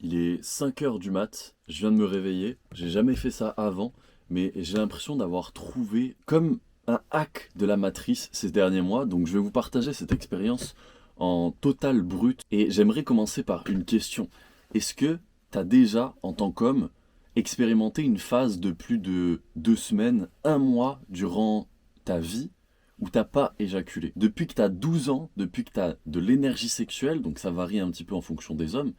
Il est 5 heures du mat, je viens de me réveiller, j'ai jamais fait ça avant, mais j'ai l'impression d'avoir trouvé comme un hack de la matrice ces derniers mois, donc je vais vous partager cette expérience en total brut et j'aimerais commencer par une question. Est-ce que tu as déjà, en tant qu'homme, expérimenté une phase de plus de 2 semaines, un mois durant ta vie où t'as pas éjaculé? Depuis que tu as 12 ans, depuis que tu as de l'énergie sexuelle, donc ça varie un petit peu en fonction des hommes,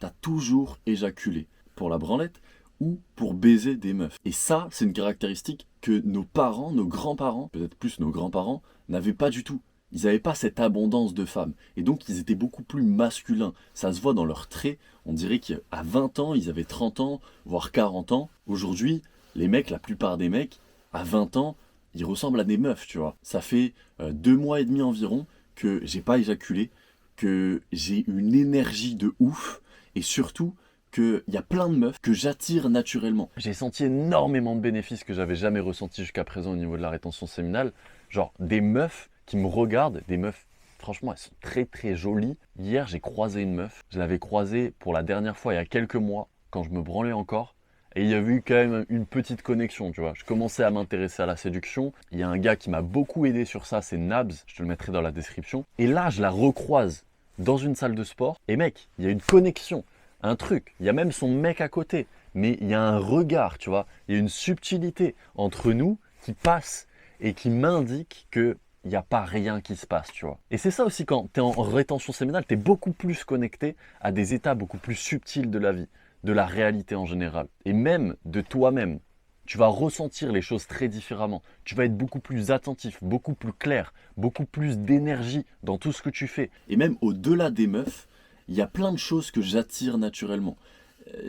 t'as toujours éjaculé pour la branlette ou pour baiser des meufs. Et ça, c'est une caractéristique que nos parents, nos grands-parents, peut-être plus nos grands-parents, n'avaient pas du tout. Ils n'avaient pas cette abondance de femmes. Et donc, ils étaient beaucoup plus masculins. Ça se voit dans leurs traits. On dirait qu'à 20 ans, ils avaient 30 ans, voire 40 ans. Aujourd'hui, les mecs, la plupart des mecs, à 20 ans, ils ressemblent à des meufs, tu vois. Ça fait 2 mois et demi environ que j'ai pas éjaculé, que j'ai une énergie de ouf, et surtout qu'il y a plein de meufs que j'attire naturellement. J'ai senti énormément de bénéfices que j'avais jamais ressentis jusqu'à présent au niveau de la rétention séminale. Genre des meufs qui me regardent, des meufs, franchement, elles sont très très jolies. Hier, j'ai croisé une meuf. Je l'avais croisée pour la dernière fois il y a quelques mois, quand je me branlais encore. Et il y a eu quand même une petite connexion, tu vois. Je commençais à m'intéresser à la séduction. Il y a un gars qui m'a beaucoup aidé sur ça, c'est Nabs. Je te le mettrai dans la description. Et là, je la recroise dans une salle de sport. Et mec, il y a une connexion, un truc. Il y a même son mec à côté. Mais il y a un regard, tu vois. Il y a une subtilité entre nous qui passe et qui m'indique que il n'y a pas rien qui se passe, tu vois. Et c'est ça aussi, quand tu es en rétention séminale, tu es beaucoup plus connecté à des états beaucoup plus subtils de la vie, de la réalité en général, et même de toi-même. Tu vas ressentir les choses très différemment. Tu vas être beaucoup plus attentif, beaucoup plus clair, beaucoup plus d'énergie dans tout ce que tu fais. Et même au-delà des meufs, il y a plein de choses que j'attire naturellement.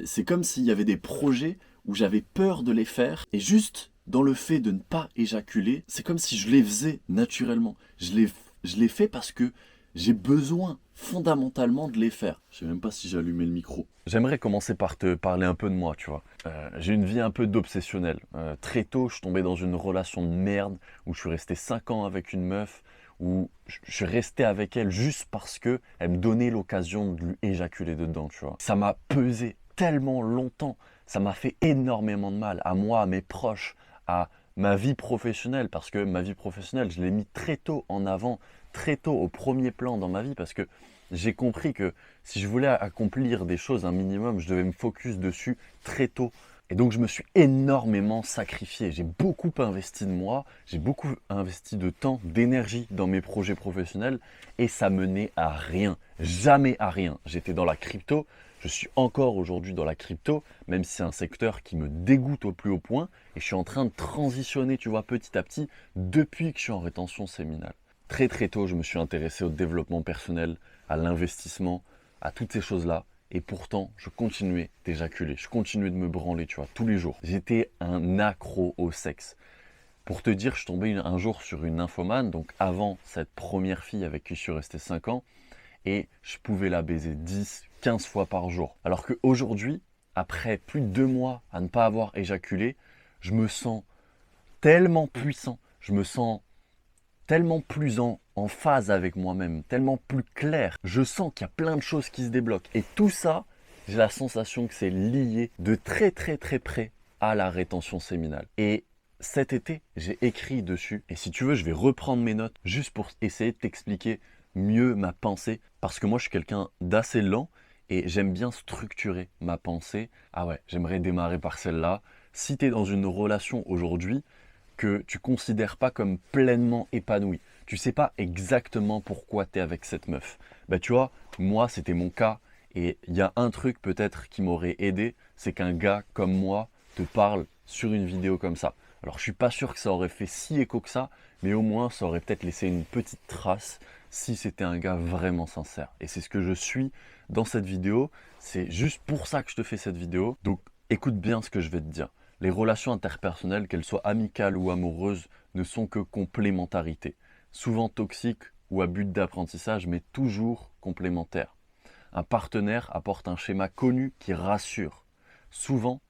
C'est comme s'il y avait des projets où j'avais peur de les faire, et juste dans le fait de ne pas éjaculer, c'est comme si je les faisais naturellement. Je les fais parce que j'ai besoin fondamentalement de les faire. Je sais même pas si j'ai allumé le micro. J'aimerais commencer par te parler un peu de moi, tu vois. J'ai une vie un peu d'obsessionnel. Très tôt, je suis tombé dans une relation de merde où je suis resté 5 ans avec une meuf, où je suis resté avec elle juste parce que elle me donnait l'occasion de lui éjaculer dedans, tu vois. Ça m'a pesé tellement longtemps. Ça m'a fait énormément de mal à moi, à mes proches, à ma vie professionnelle, parce que ma vie professionnelle, je l'ai mis très tôt en avant, très tôt au premier plan dans ma vie, parce que j'ai compris que si je voulais accomplir des choses un minimum, je devais me focus dessus très tôt. Et donc je me suis énormément sacrifié. J'ai beaucoup investi de moi, j'ai beaucoup investi de temps, d'énergie dans mes projets professionnels et ça menait à rien, jamais à rien. J'étais dans la crypto, je suis encore aujourd'hui dans la crypto, même si c'est un secteur qui me dégoûte au plus haut point et je suis en train de transitionner, tu vois, petit à petit depuis que je suis en rétention séminale. Très très tôt, je me suis intéressé au développement personnel, à l'investissement, à toutes ces choses-là. Et pourtant, je continuais d'éjaculer, je continuais de me branler, tu vois, tous les jours. J'étais un accro au sexe. Pour te dire, je suis tombé un jour sur une nymphomane, donc avant cette première fille avec qui je suis resté 5 ans, et je pouvais la baiser 10, 15 fois par jour. Alors qu'aujourd'hui, après plus de 2 mois à ne pas avoir éjaculé, je me sens tellement puissant, je me sens tellement plus en phase avec moi-même, tellement plus clair. Je sens qu'il y a plein de choses qui se débloquent. Et tout ça, j'ai la sensation que c'est lié de très très très près à la rétention séminale. Et cet été, j'ai écrit dessus. Et si tu veux, je vais reprendre mes notes juste pour essayer de t'expliquer mieux ma pensée. Parce que moi, je suis quelqu'un d'assez lent et j'aime bien structurer ma pensée. Ah ouais, j'aimerais démarrer par celle-là. Si tu es dans une relation aujourd'hui, que tu considères pas comme pleinement épanoui. Tu sais pas exactement pourquoi tu es avec cette meuf. Bah tu vois, moi c'était mon cas et il y a un truc peut-être qui m'aurait aidé, c'est qu'un gars comme moi te parle sur une vidéo comme ça. Alors je suis pas sûr que ça aurait fait si écho que ça, mais au moins ça aurait peut-être laissé une petite trace si c'était un gars vraiment sincère. Et c'est ce que je suis dans cette vidéo, c'est juste pour ça que je te fais cette vidéo. Donc écoute bien ce que je vais te dire. Les relations interpersonnelles, qu'elles soient amicales ou amoureuses, ne sont que complémentarité. Souvent toxiques ou à but d'apprentissage, mais toujours complémentaires. Un partenaire apporte un schéma connu qui rassure. Souvent,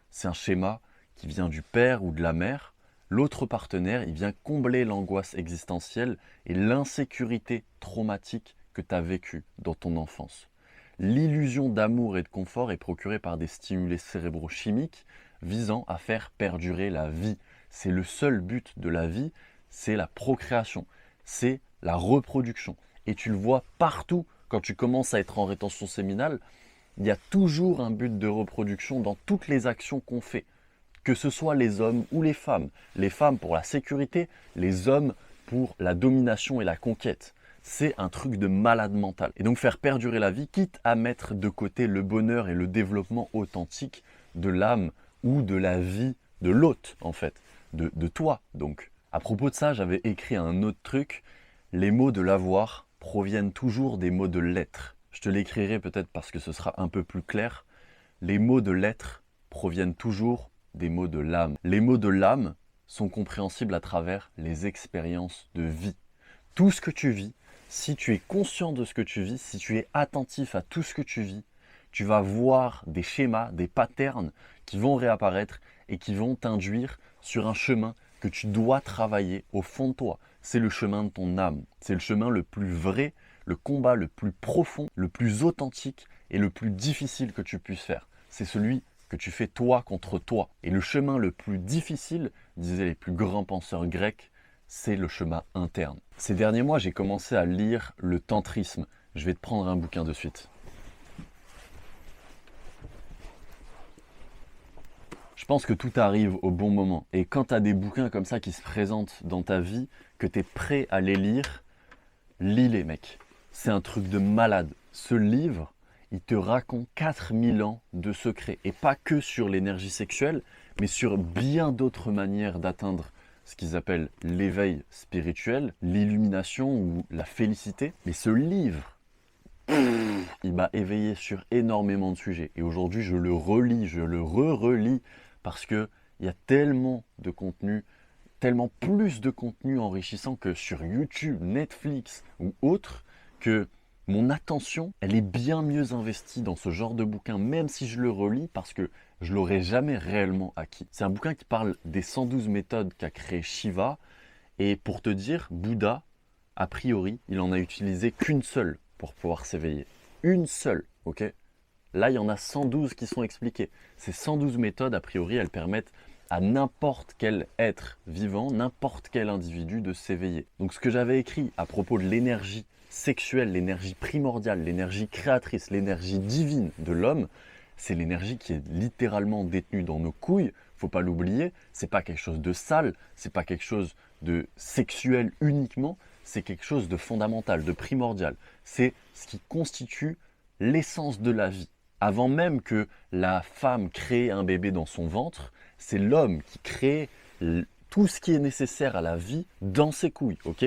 c'est un schéma qui vient du père ou de la mère. L'autre partenaire, il vient combler l'angoisse existentielle et l'insécurité traumatique que tu as vécue dans ton enfance. L'illusion d'amour et de confort est procurée par des stimulés cérébrochimiques visant à faire perdurer la vie. C'est le seul but de la vie, c'est la procréation, c'est la reproduction. Et tu le vois partout quand tu commences à être en rétention séminale, il y a toujours un but de reproduction dans toutes les actions qu'on fait. Que ce soit les hommes ou les femmes. Les femmes pour la sécurité, les hommes pour la domination et la conquête. C'est un truc de malade mental. Et donc faire perdurer la vie, quitte à mettre de côté le bonheur et le développement authentique de l'âme ou de la vie de l'hôte, en fait, de toi. Donc, à propos de ça, j'avais écrit un autre truc. Les mots de l'avoir proviennent toujours des mots de l'être. Je te l'écrirai peut-être parce que ce sera un peu plus clair. Les mots de l'être proviennent toujours des mots de l'âme. Les mots de l'âme sont compréhensibles à travers les expériences de vie. Tout ce que tu vis, si tu es conscient de ce que tu vis, si tu es attentif à tout ce que tu vis, tu vas voir des schémas, des patterns qui vont réapparaître et qui vont t'induire sur un chemin que tu dois travailler au fond de toi. C'est le chemin de ton âme. C'est le chemin le plus vrai, le combat le plus profond, le plus authentique et le plus difficile que tu puisses faire. C'est celui que tu fais toi contre toi. Et le chemin le plus difficile, disaient les plus grands penseurs grecs, c'est le chemin interne. Ces derniers mois, j'ai commencé à lire le tantrisme. Je vais te prendre un bouquin de suite. Je pense que tout arrive au bon moment. Et quand tu as des bouquins comme ça qui se présentent dans ta vie, que tu es prêt à les lire, lis-les, mec. C'est un truc de malade. Ce livre, il te raconte 4000 ans de secrets. Et pas que sur l'énergie sexuelle, mais sur bien d'autres manières d'atteindre ce qu'ils appellent l'éveil spirituel, l'illumination ou la félicité. Mais ce livre, il m'a éveillé sur énormément de sujets. Et aujourd'hui, je le relis, je le re-relis parce qu'il y a tellement de contenu, tellement plus de contenu enrichissant que sur YouTube, Netflix ou autres, que mon attention, elle est bien mieux investie dans ce genre de bouquin, même si je le relis, parce que je l'aurais jamais réellement acquis. C'est un bouquin qui parle des 112 méthodes qu'a créé Shiva. Et pour te dire, Bouddha, a priori, il en a utilisé qu'une seule pour pouvoir s'éveiller. Une seule, ok? Là, il y en a 112 qui sont expliquées. Ces 112 méthodes, a priori, elles permettent à n'importe quel être vivant, n'importe quel individu de s'éveiller. Donc ce que j'avais écrit à propos de l'énergie sexuelle, l'énergie primordiale, l'énergie créatrice, l'énergie divine de l'homme, c'est l'énergie qui est littéralement détenue dans nos couilles. Faut pas l'oublier, c'est pas quelque chose de sale, c'est pas quelque chose de sexuel uniquement, c'est quelque chose de fondamental, de primordial. C'est ce qui constitue l'essence de la vie. Avant même que la femme crée un bébé dans son ventre, c'est l'homme qui crée tout ce qui est nécessaire à la vie dans ses couilles, ok?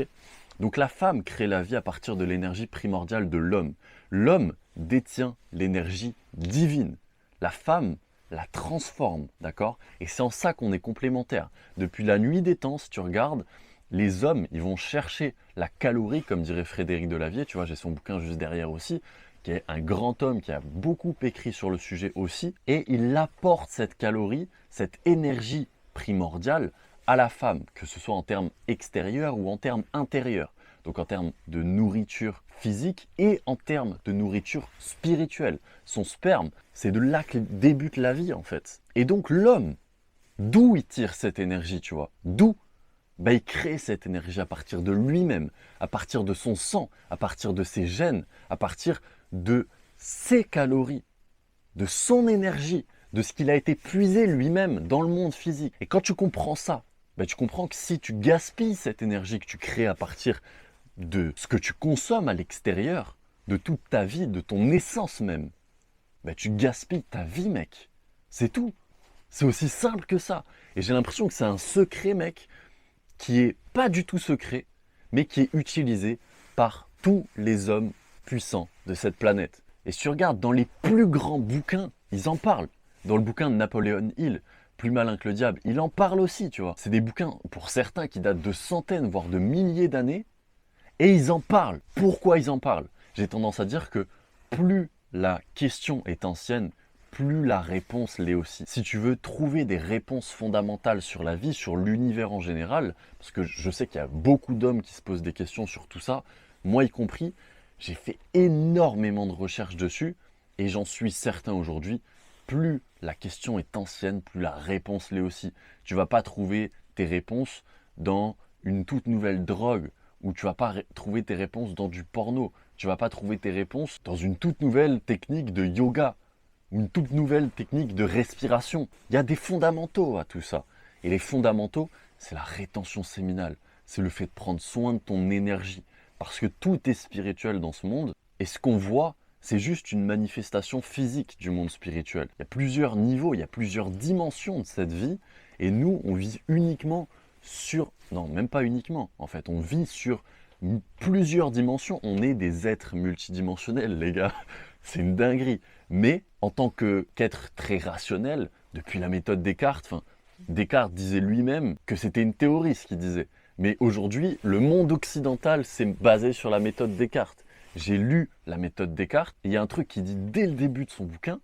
Donc la femme crée la vie à partir de l'énergie primordiale de l'homme. L'homme détient l'énergie divine. La femme la transforme, d'accord? Et c'est en ça qu'on est complémentaires. Depuis la nuit des temps, si tu regardes, les hommes, ils vont chercher la calorie, comme dirait Frédéric Delavier, tu vois, j'ai son bouquin juste derrière aussi, qui est un grand homme qui a beaucoup écrit sur le sujet aussi, et il apporte cette calorie, cette énergie primordiale à la femme, que ce soit en termes extérieurs ou en termes intérieurs. Donc en termes de nourriture physique et en termes de nourriture spirituelle. Son sperme, c'est de là que débute la vie en fait. Et donc l'homme, d'où il tire cette énergie, tu vois? D'où? Ben, il crée cette énergie à partir de lui-même, à partir de son sang, à partir de ses gènes, à partir de ses calories, de son énergie, de ce qu'il a été puisé lui-même dans le monde physique. Et quand tu comprends ça, ben, tu comprends que si tu gaspilles cette énergie que tu crées à partir de ce que tu consommes à l'extérieur, de toute ta vie, de ton essence même, ben, tu gaspilles ta vie, mec. C'est tout. C'est aussi simple que ça. Et j'ai l'impression que c'est un secret, mec, qui est pas du tout secret, mais qui est utilisé par tous les hommes puissants de cette planète. Et si tu regardes dans les plus grands bouquins, ils en parlent. Dans le bouquin de Napoléon Hill, Plus malin que le diable, il en parle aussi, tu vois. C'est des bouquins, pour certains, qui datent de centaines, voire de milliers d'années, et ils en parlent. Pourquoi ils en parlent? J'ai tendance à dire que plus la question est ancienne, plus la réponse l'est aussi. Si tu veux trouver des réponses fondamentales sur la vie, sur l'univers en général, parce que je sais qu'il y a beaucoup d'hommes qui se posent des questions sur tout ça, moi y compris, J'ai fait énormément de recherches dessus et j'en suis certain aujourd'hui, plus la question est ancienne, plus la réponse l'est aussi. Tu ne vas pas trouver tes réponses dans une toute nouvelle drogue ou tu ne vas pas trouver tes réponses dans du porno. Tu ne vas pas trouver tes réponses dans une toute nouvelle technique de yoga ou une toute nouvelle technique de respiration. Il y a des fondamentaux à tout ça. Et les fondamentaux, c'est la rétention séminale. C'est le fait de prendre soin de ton énergie. Parce que tout est spirituel dans ce monde. Et ce qu'on voit, c'est juste une manifestation physique du monde spirituel. Il y a plusieurs niveaux, il y a plusieurs dimensions de cette vie. Et nous, on vit uniquement sur... Non, même pas uniquement. En fait, on vit sur plusieurs dimensions. On est des êtres multidimensionnels, les gars. C'est une dinguerie. Mais en tant qu'être très rationnel, depuis la méthode Descartes, Descartes disait lui-même que c'était une théorie ce qu'il disait. Mais aujourd'hui, le monde occidental s'est basé sur la méthode Descartes. J'ai lu la méthode Descartes, et il y a un truc qui dit dès le début de son bouquin,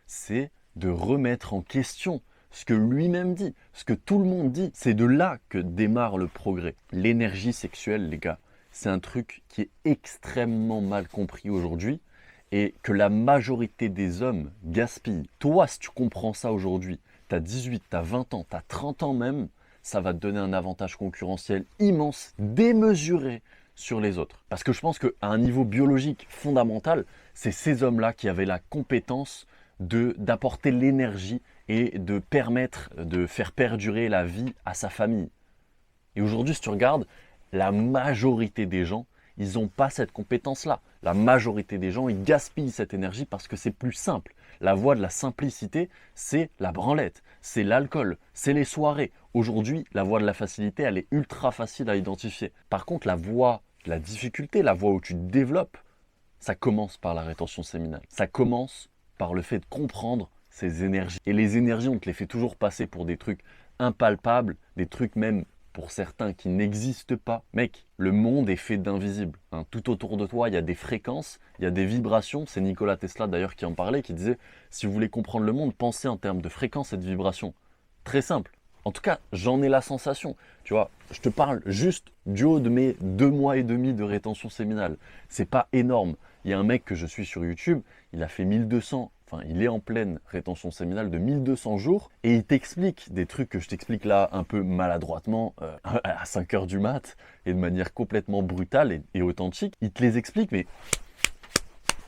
c'est de remettre en question ce que lui-même dit, ce que tout le monde dit. C'est de là que démarre le progrès. L'énergie sexuelle, les gars, c'est un truc qui est extrêmement mal compris aujourd'hui et que la majorité des hommes gaspillent. Toi, si tu comprends ça aujourd'hui, tu as 18, tu as 20 ans, tu as 30 ans même, ça va te donner un avantage concurrentiel immense, démesuré sur les autres. Parce que je pense qu'à un niveau biologique fondamental, c'est ces hommes-là qui avaient la compétence d'apporter l'énergie et de permettre de faire perdurer la vie à sa famille. Et aujourd'hui, si tu regardes, la majorité des gens, ils n'ont pas cette compétence-là. La majorité des gens, ils gaspillent cette énergie parce que c'est plus simple. La voie de la simplicité, c'est la branlette, c'est l'alcool, c'est les soirées. Aujourd'hui, la voie de la facilité, elle est ultra facile à identifier. Par contre, la voie de la difficulté, la voie où tu te développes, ça commence par la rétention séminale. Ça commence par le fait de comprendre ces énergies. Et les énergies, on te les fait toujours passer pour des trucs impalpables, des trucs même pour certains qui n'existent pas. Mec, le monde est fait d'invisibles. Tout autour de toi, il y a des fréquences, il y a des vibrations. C'est Nikola Tesla d'ailleurs qui en parlait, qui disait « Si vous voulez comprendre le monde, pensez en termes de fréquences et de vibrations. » Très simple. En tout cas, j'en ai la sensation. Tu vois, je te parle juste du haut de mes 2 mois et demi de rétention séminale. C'est pas énorme. Il y a un mec que je suis sur YouTube, il a fait 1200, enfin il est en pleine rétention séminale de 1200 jours et il t'explique des trucs que je t'explique là un peu maladroitement à 5 heures du mat et de manière complètement brutale et authentique. Il te les explique mais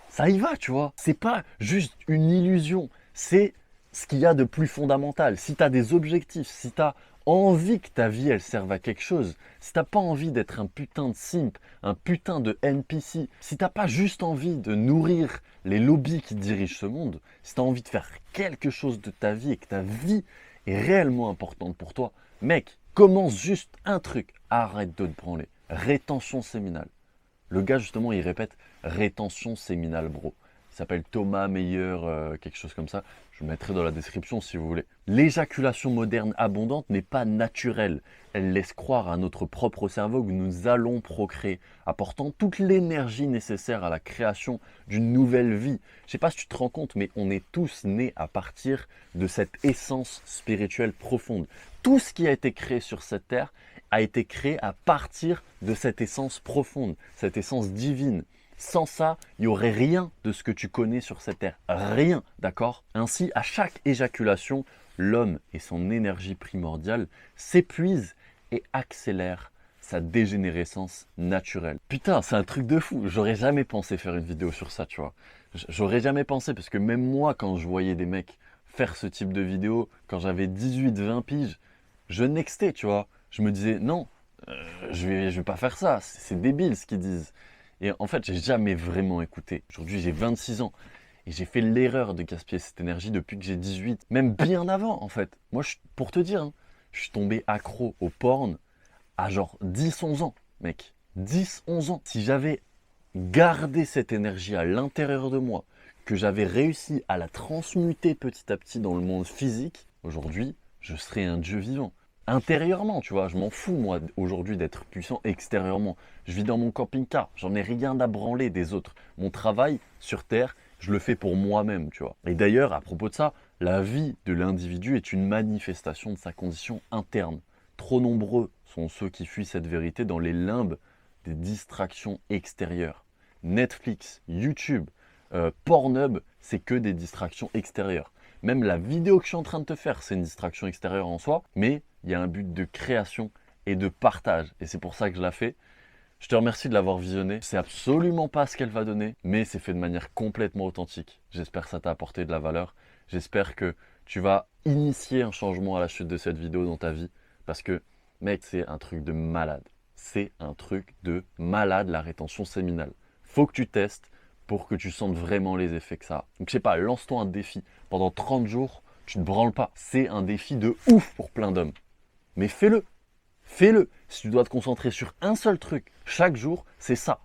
ça y va, tu vois. C'est pas juste une illusion, c'est ce qu'il y a de plus fondamental. Si tu as des objectifs, si tu as envie que ta vie elle serve à quelque chose, si tu n'as pas envie d'être un putain de simp, un putain de NPC, si tu n'as pas juste envie de nourrir les lobbies qui dirigent ce monde, si tu as envie de faire quelque chose de ta vie et que ta vie est réellement importante pour toi, mec, commence juste un truc, arrête de te branler. Rétention séminale. Le gars justement il répète rétention séminale bro. Il s'appelle Thomas Meyer, quelque chose comme ça. Je le mettrai dans la description si vous voulez. L'éjaculation moderne abondante n'est pas naturelle. Elle laisse croire à notre propre cerveau que nous allons procréer, apportant toute l'énergie nécessaire à la création d'une nouvelle vie. Je ne sais pas si tu te rends compte, mais on est tous nés à partir de cette essence spirituelle profonde. Tout ce qui a été créé sur cette terre a été créé à partir de cette essence profonde, cette essence divine. Sans ça, il n'y aurait rien de ce que tu connais sur cette terre. Rien, d'accord? Ainsi, à chaque éjaculation, l'homme et son énergie primordiale s'épuisent et accélèrent sa dégénérescence naturelle. Putain, c'est un truc de fou. J'aurais jamais pensé faire une vidéo sur ça, tu vois. J'aurais jamais pensé, parce que même moi, quand je voyais des mecs faire ce type de vidéo, quand j'avais 18-20 piges, je nextais, tu vois. Je me disais, non, je vais pas faire ça. C'est débile ce qu'ils disent. Et en fait, j'ai jamais vraiment écouté. Aujourd'hui, j'ai 26 ans et j'ai fait l'erreur de gaspiller cette énergie depuis que j'ai 18, même bien avant en fait. Moi, pour te dire, je suis tombé accro au porn à genre 10-11 ans, mec. 10-11 ans. Si j'avais gardé cette énergie à l'intérieur de moi, que j'avais réussi à la transmuter petit à petit dans le monde physique, aujourd'hui, je serais un dieu vivant. Intérieurement, tu vois, je m'en fous moi aujourd'hui d'être puissant extérieurement. Je vis dans mon camping-car, j'en ai rien à branler des autres. Mon travail sur Terre, je le fais pour moi-même, tu vois. Et d'ailleurs, à propos de ça, la vie de l'individu est une manifestation de sa condition interne. Trop nombreux sont ceux qui fuient cette vérité dans les limbes des distractions extérieures. Netflix, YouTube, Pornhub, c'est que des distractions extérieures. Même la vidéo que je suis en train de te faire, c'est une distraction extérieure en soi, mais il y a un but de création et de partage. Et c'est pour ça que je la fais. Je te remercie de l'avoir visionné. C'est absolument pas ce qu'elle va donner, mais c'est fait de manière complètement authentique. J'espère que ça t'a apporté de la valeur. J'espère que tu vas initier un changement à la chute de cette vidéo dans ta vie. Parce que, mec, c'est un truc de malade. C'est un truc de malade, la rétention séminale. Faut que tu testes pour que tu sentes vraiment les effets que ça a. Donc, je sais pas, lance-toi un défi. Pendant 30 jours, tu ne branles pas. C'est un défi de ouf pour plein d'hommes. Mais fais-le. Fais-le. Si tu dois te concentrer sur un seul truc chaque jour, c'est ça.